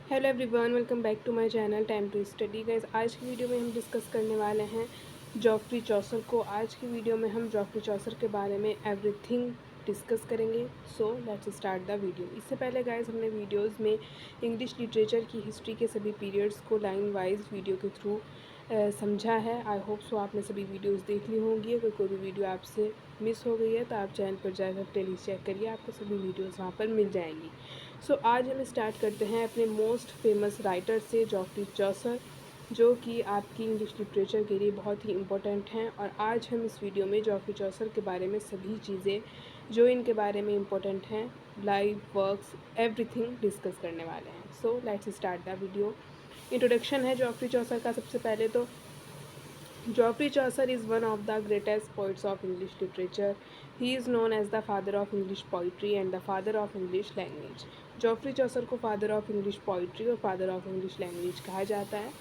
Hello everyone, welcome back to my channel time to study. Guys, आज की video में हम डिस्कस करने वाले हैं जॉफ्री चौसर को। आज की वीडियो में हम जॉफ्री चौसर के बारे में एवरीथिंग डिस्कस करेंगे। So let's start the video. इससे पहले गाइस हमने वीडियोस में इंग्लिश लिटरेचर की हिस्ट्री के सभी पीरियड्स को लाइन वाइज वीडियो के थ्रू समझा है। आई होप सो आपने सभी वीडियोस देख ली होंगी। अगर कोई भी वीडियो आपसे मिस हो गई है तो आप चैनल पर जाकर प्लेलिस्ट चेक करिए, आपको सभी वीडियोस वहाँ पर मिल जाएंगी। सो आज हम स्टार्ट करते हैं अपने मोस्ट फेमस राइटर से, जॉफ्री चौसर, जो कि आपकी इंग्लिश लिटरेचर के लिए बहुत ही इम्पोर्टेंट हैं। और आज हम इस वीडियो में जॉफ्री चौसर के बारे में सभी चीज़ें जो इनके बारे में इम्पोर्टेंट हैं, लाइफ वर्क्स, एवरीथिंग डिस्कस करने वाले हैं। So let's start the video. Introduction है जॉफ्री चौसर का। सबसे पहले तो Geoffrey Chaucer is one of the greatest poets of English literature. He is known as the father of English poetry and the father of English language. Geoffrey Chaucer को father of English poetry और father of English language कहा जाता है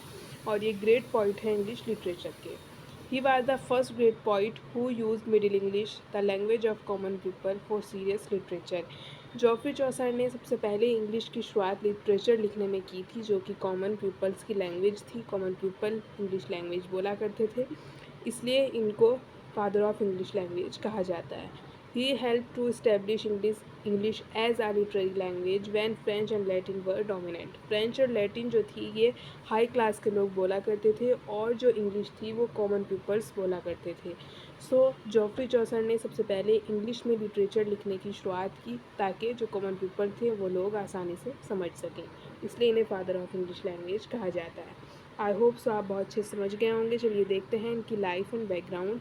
और ये great poet है English literature के। He was the first great poet who used Middle English, the language of common people, for serious literature. Geoffrey Chaucer ने सबसे पहले इंग्लिश की शुरुआत लिटरेचर लिखने में की थी, जो कि कॉमन पीपल्स की लैंग्वेज थी। कॉमन पीपल इंग्लिश लैंग्वेज बोला करते थे, इसलिए इनको फादर ऑफ इंग्लिश लैंग्वेज कहा जाता है। He help to establish English as a literary language when French and Latin were dominant. French और लैटिन जो थी ये हाई क्लास के लोग बोला करते थे और जो इंग्लिश थी वो कॉमन पीपल्स बोला करते थे। सो जॉफ्री चौसर ने सबसे पहले इंग्लिश में लिटरेचर लिखने की शुरुआत की ताकि जो कॉमन पीपल थे वो लोग आसानी से समझ सकें, इसलिए इन्हें फादर ऑफ इंग्लिश लैंग्वेज कहा जाता है। आई होप सो आप बहुत अच्छे समझ गए होंगे। चलिए देखते हैं इनकी लाइफ एंड बैकग्राउंड।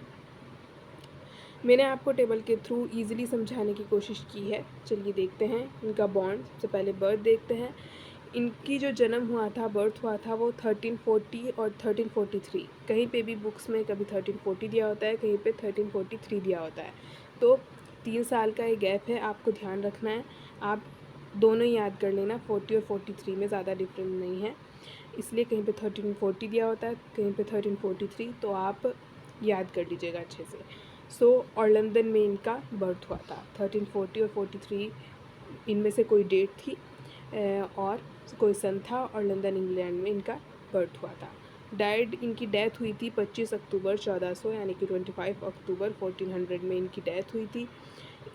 मैंने आपको टेबल के थ्रू इजीली समझाने की कोशिश की है। चलिए देखते हैं इनका बॉन्ड। सबसे पहले बर्थ देखते हैं। इनकी जो जन्म हुआ था, बर्थ हुआ था, वो 1340 और 1343। कहीं पे भी बुक्स में कभी 1340 दिया होता है, कहीं पे 1343 दिया होता है। तो 3 साल का ये गैप है, आपको ध्यान रखना है। आप दोनों ही याद कर लेना, 40 और 43 में ज़्यादा डिफरेंस नहीं है, इसलिए कहीं पे 1340 दिया होता है, कहीं पे 1343, तो आप याद कर लीजिएगा अच्छे से। और लंदन में इनका बर्थ हुआ था। 1340 और 43 इनमें से कोई डेट थी और कोई सन था, और लंदन इंग्लैंड में इनका बर्थ हुआ था। इनकी डेथ हुई थी 25 अक्टूबर 1400, यानी कि 25 अक्टूबर 1400 में इनकी डेथ हुई थी।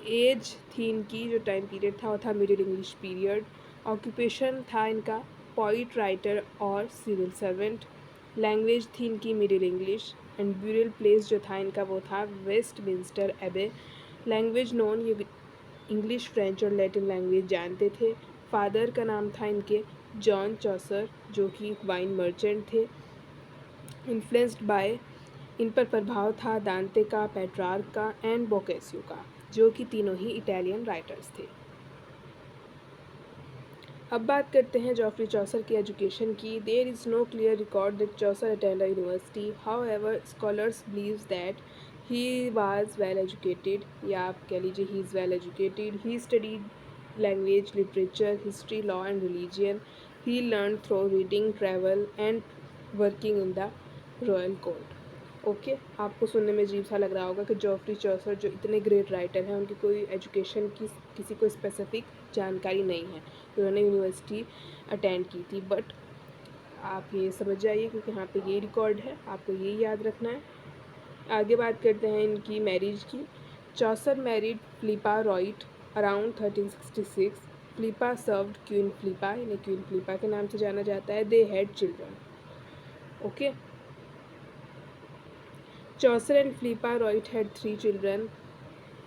एज थी इनकी, जो टाइम पीरियड था वो था मिडिल इंग्लिश पीरियड। ऑक्यूपेशन था इनका पोइट, राइटर और सिविल सर्वेंट। लैंग्वेज थी इनकी middle English. And burial place जो था इनका वो था वेस्टमिंस्टर एबे। लैंग्वेज नोन, ये इंग्लिश, फ्रेंच और लैटिन लैंग्वेज जानते थे। फादर का नाम था इनके जॉन चौसर, जो कि वाइन मर्चेंट थे। इन्फ्लुएंस्ड बाय, इन पर प्रभाव था दांते का, पेट्रार्क का एंड बोकेसियो का, जो कि तीनों ही इटालियन राइटर्स थे। अब बात करते हैं जॉफ्री चौसर की एजुकेशन की। There is no clear record that Chaucer attend university, however scholars believes that he was well educated, या आप कह लीजिए he is well educated. He studied language, literature, history, law and religion. He learn through reading, travel and working in the royal court. Okay, आपको सुनने में अजीब सा लग रहा होगा कि जॉफ्री चौसर जो इतने ग्रेट राइटर हैं, उनकी कोई एजुकेशन की किसी को स्पेसिफिक जानकारी नहीं है, उन्होंने यूनिवर्सिटी अटेंड की थी। बट आप ये समझ जाइए, क्योंकि यहाँ पे ये रिकॉर्ड है, आपको ये याद रखना है। आगे बात करते हैं इनकी मैरिज की। Chaucer married Philippa Roet around 1366। Philippa served Queen Philippa, इन्हें क्वीन फिलिपा के नाम से जाना जाता है। They had children. Okay, Chaucer and Philippa Royd had 3 children,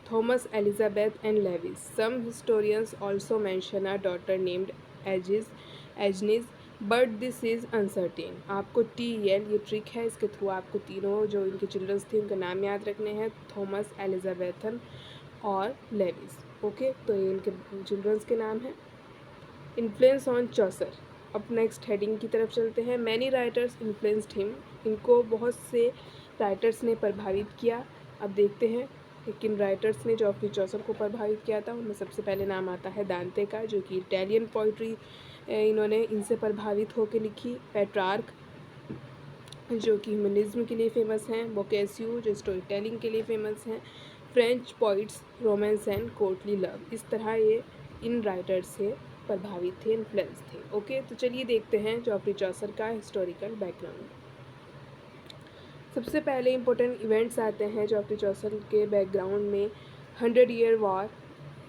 Thomas, Elizabeth, and Lewis. Some historians also mention a daughter named Agnes, but this is uncertain. आपको TEL ये trick है, इसके थ्रू आपको तीनों जो इनके चिल्ड्रंस थे उनके नाम याद रखने हैं, थॉमस, एलिजाबेथन और लेविस। ओके, तो ये इनके चिल्ड्रंस के नाम हैं। इन्फ्लुएंस ऑन चौसर। अब नेक्स्ट हेडिंग की तरफ चलते हैं। मैनी राइटर्स इन्फ्लुएंस्ड हिम, इनको बहुत से राइटर्स ने प्रभावित किया। अब देखते हैं किन राइटर्स ने जॉफ्री चौसर को प्रभावित किया था। उनमें सबसे पहले नाम आता है दांते का, जो कि इटालियन पोइट्री इन्होंने इनसे प्रभावित होकर लिखी। पेट्रार्क, जो कि ह्यूमनिज्म के लिए फेमस हैं। बोकेसियो, जो स्टोरी टेलिंग के लिए फेमस हैं। French poets, romance and courtly love. इस तरह ये इन राइटर्स से प्रभावित थे, इन्फ्लुएंस थे। ओके, तो चलिए देखते हैं जॉफ्री चौसर का हिस्टोरिकल बैकग्राउंड। सबसे पहले इम्पोर्टेंट इवेंट्स आते हैं जॉफ्री चौसर के बैकग्राउंड में। 100 ईयर वॉर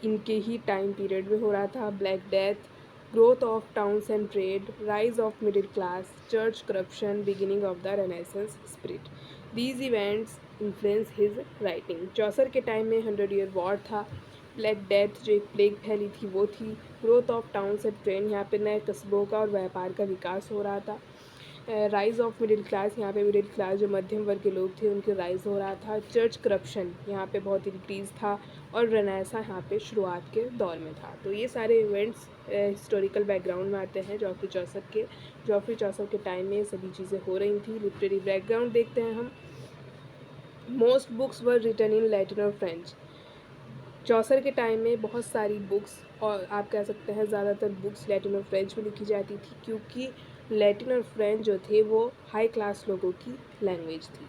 इनके ही टाइम पीरियड में हो रहा था। Black Death, growth of towns and trade, rise of middle class, church corruption, beginning of the Renaissance spirit. These events influence his writing. Chaucer के टाइम में 100 year war था। Black Death जो एक plague फैली थी वो थी। Growth of towns and trade, यहाँ पे नए कस्बों का और व्यापार का विकास हो रहा था। राइज़ ऑफ मिडिल क्लास, यहाँ पे मिडिल क्लास जो मध्यम वर्ग के लोग थे उनके राइज़ हो रहा था। चर्च करप्शन यहाँ पे बहुत इंक्रीज़ था। और रेनेसा यहाँ पे शुरुआत के दौर में था। तो ये सारे इवेंट्स हिस्टोरिकल बैकग्राउंड में आते हैं जॉफ्री चौसर के। जॉफ्री चौसर के टाइम में सभी चीज़ें हो रही थी। लिटरेरी बैकग्राउंड देखते हैं हम। Most books were written in Latin और फ्रेंच। चौसर के टाइम में बहुत सारी बुक्स, और आप कह सकते हैं ज़्यादातर बुक्स लैटिन और फ्रेंच में लिखी जाती थी, क्योंकि लैटिन और फ्रेंच जो थे वो हाई क्लास लोगों की लैंग्वेज थी।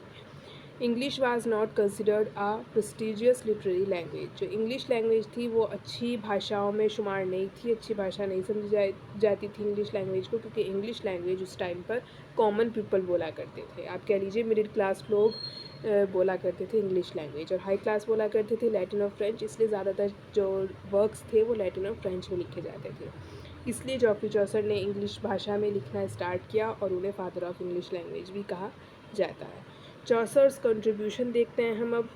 English was not considered a prestigious literary language. जो इंग्लिश लैंग्वेज थी वो अच्छी भाषाओं में शुमार नहीं थी, अच्छी भाषा नहीं समझी जाती थी इंग्लिश लैंग्वेज को, क्योंकि इंग्लिश लैंग्वेज उस टाइम पर कॉमन पीपल बोला करते थे। आप कह लीजिए मिडिल क्लास लोग बोला करते थे इंग्लिश लैंग्वेज, और हाई क्लास बोला करते थे लैटिन और फ्रेंच। इसलिए ज़्यादातर जो वर्क्स थे वो लैटिन और फ्रेंच में लिखे जाते थे। इसलिए जॉफ्री चौसर ने इंग्लिश भाषा में लिखना स्टार्ट किया और उन्हें फादर ऑफ इंग्लिश लैंग्वेज भी कहा जाता है। चौसर्स कंट्रीब्यूशन देखते हैं हम अब,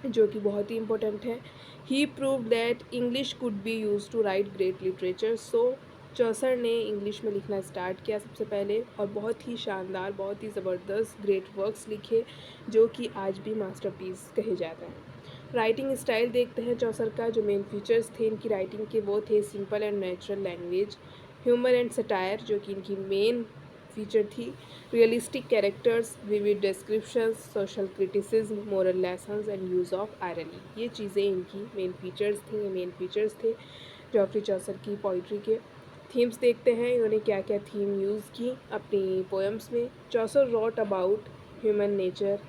जो कि बहुत ही इंपॉर्टेंट है। He prove that English could be use to write great literature. So Chaucer ने इंग्लिश में लिखना स्टार्ट किया सबसे पहले, और बहुत ही शानदार, बहुत ही ज़बरदस्त ग्रेट वर्क्स लिखे, जो कि आज भी मास्टरपीस कहे जाते हैं। राइटिंग स्टाइल देखते हैं चौसर का। जो मेन फीचर्स थे इनकी राइटिंग के वो थे simple and natural language, humour and satire जो कि इनकी मेन फीचर थी, realistic characters, vivid descriptions, social criticism, moral lessons and use of irony. ये चीज़ें इनकी मेन फीचर्स थी, ये मेन फीचर्स थे जॉफ्री चौसर की पोइट्री के। थीम्स देखते हैं इन्होंने क्या क्या थीम यूज़ की अपनी पोएम्स में। Chaucer wrote about human nature,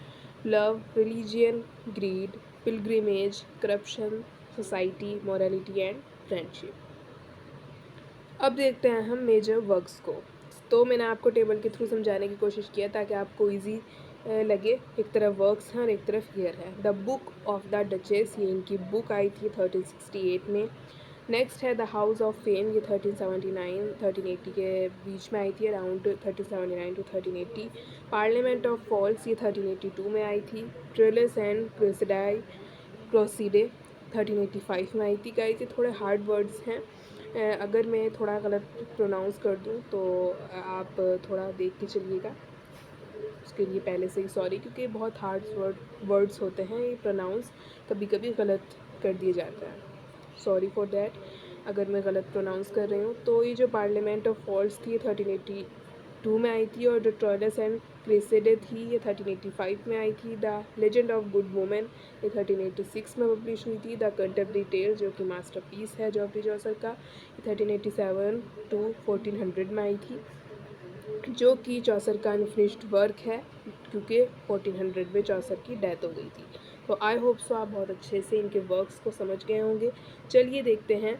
love, religion, greed, pilgrimage, corruption, society, morality and friendship. अब देखते हैं हम मेजर वर्क्स को। तो मैंने आपको टेबल के थ्रू समझाने की कोशिश किया ताकि आपको इजी लगे। एक तरफ वर्क्स हैं और एक तरफ ईयर है। The book of the duchess, ये इनकी बुक आई थी 1368 में। नेक्स्ट है द हाउस ऑफ फेम, ये 1380 के बीच में आई थी, around 1379 to 1380। Parliament of Fowls, ये 1382 में आई थी। ट्रेलस एंड क्रोसीडे 1385 में आई थी। गाइस ये थोड़े हार्ड वर्ड्स हैं, अगर मैं थोड़ा गलत प्रोनाउंस कर दूं तो आप थोड़ा देख के चलिएगा, उसके लिए पहले से ही सॉरी, क्योंकि बहुत हार्ड वर्ड्स होते हैं, ये प्रोनाउंस कभी कभी गलत कर दिए जाता है। सॉरी फॉर डैट अगर मैं गलत प्रोनाउंस कर रही हूँ। तो ये जो पार्लियामेंट ऑफ फॉल्स थी 1382 में आई थी, और जो ट्रोयलस एंड क्रेसेडे थी ये 1385 में आई थी। The legend of good women ये 1386 में पब्लिश हुई थी। द कैंटरबरी टेल्स जो कि मास्टरपीस है जॉफ्री चौसर का, ये 1387 टू 1400 में आई थी, जो कि चौसर का अनफिनिश्ड वर्क है, क्योंकि 1400 में चौसर की डेथ हो गई थी। तो आई होप सो आप बहुत अच्छे से इनके वर्क्स को समझ गए होंगे। चलिए देखते हैं,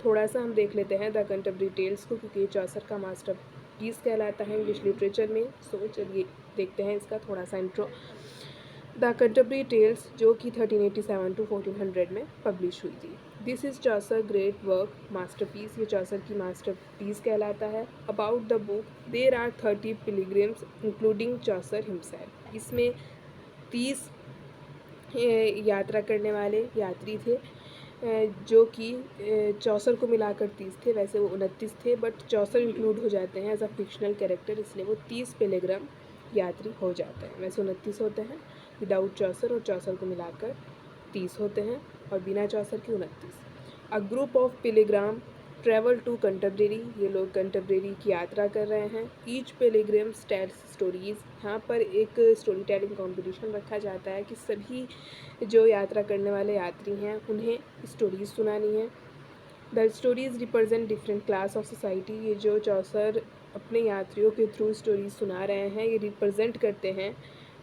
थोड़ा सा हम देख लेते हैं द कैंटरबरी टेल्स को, क्योंकि चौसर का मास्टर पीस कहलाता है इंग्लिश लिटरेचर में। सो चलिए देखते हैं इसका थोड़ा सा इंट्रो। द कैंटरबरी टेल्स जो कि 1387 टू 1400 में पब्लिश हुई थी। This is Chaucer great work masterpiece, ये चौसर की मास्टरपीस कहलाता है। About the book, there are 30 pilgrims including Chaucer himself. इसमें 30 यात्रा करने वाले यात्री थे, जो कि चौसर को मिलाकर 30 थे। वैसे वो 29 थे, बट चौसर इंक्लूड हो जाते हैं एज अ फिक्शनल कैरेक्टर, इसलिए वो 30 पिलग्रम यात्री हो जाते हैं। वैसे 29 होते हैं विदाउट चौसर, और चौसर को मिलाकर 30 होते हैं, और बिना चौसर के 29। A group of pilgrim travel to Canterbury, ये लोग कंटरबरी की यात्रा कर रहे हैं। ईच पिलग्रिम टेल्स स्टोरीज़, यहाँ पर एक स्टोरी टेलिंग कॉम्पिटिशन रखा जाता है कि सभी जो यात्रा करने वाले यात्री हैं उन्हें स्टोरीज़ सुनानी है। The stories represent different class of society, ये जो चौसर अपने यात्रियों के थ्रू स्टोरीज सुना रहे हैं ये रिप्रेजेंट करते हैं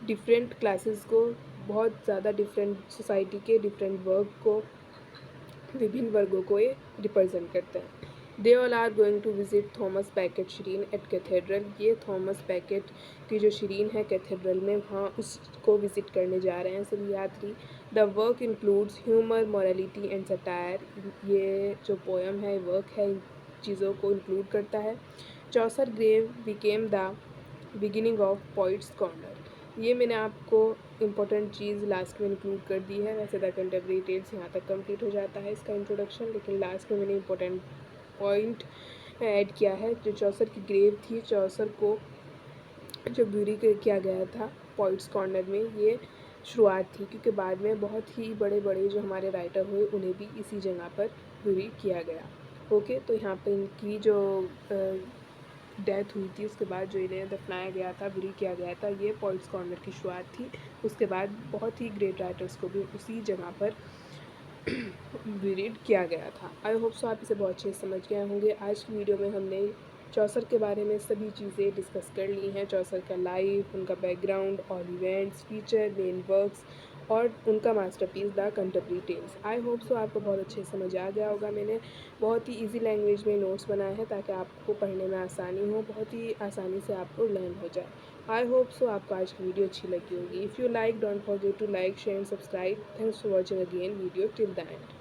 डिफरेंट क्लासेस को, बहुत ज़्यादा डिफरेंट सोसाइटी के डिफरेंट वर्क को विभिन्न वर्गों को ये रिप्रेजेंट करता है। They all are going to visit Thomas Becket shrine at cathedral. ये थॉमस बैकेट की जो शीरीन है कैथेड्रल में, वहाँ उसको विज़िट करने जा रहे हैं सभी यात्री। The work includes humour, morality and satire. ये जो पोएम है, वर्क है, इन चीज़ों को इंक्लूड करता है। Chaucer grave became the beginning of Poets Corner. ये मैंने आपको इम्पोर्टेंट चीज़ लास्ट में इंक्लूड कर दी है। वैसे द कंटेम्प्रेरी टेल्स यहाँ तक कंप्लीट हो जाता है इसका इंट्रोडक्शन, लेकिन लास्ट में मैंने इम्पोर्टेंट पॉइंट ऐड किया है। जो चौसर की ग्रेव थी, चौसर को जो ब्यूरी किया गया था पॉइट्स कॉर्नर में, ये शुरुआत थी, क्योंकि बाद में बहुत ही बड़े बड़े जो हमारे राइटर हुए उन्हें भी इसी जगह पर ब्यूरी किया गया। ओके, तो यहाँ पर इनकी जो डेथ हुई थी, उसके बाद जो इन्हें दफनाया गया था, बुरी किया गया था, ये पॉइंट्स कॉर्नर की शुरुआत थी। उसके बाद बहुत ही ग्रेट राइटर्स को भी उसी जगह पर ब्यूरीड किया गया था। आई होप सो आप इसे बहुत अच्छे से समझ गए होंगे। आज की वीडियो में हमने चौसर के बारे में सभी चीज़ें डिस्कस कर ली हैं। चौसर का लाइफ, उनका बैकग्राउंड और इवेंट्स, फीचर, मेन वर्क्स और उनका masterpiece the Canterbury tales. I hope so आपको बहुत अच्छे से समझ आ गया होगा। मैंने बहुत ही इजी लैंग्वेज में नोट्स बनाए हैं ताकि आपको पढ़ने में आसानी हो, बहुत ही आसानी से आपको लर्न हो जाए। आई होप सो आपको आज की वीडियो अच्छी लगी होगी। If you like, don't forget to like, share and subscribe. Thanks for watching again video till the and.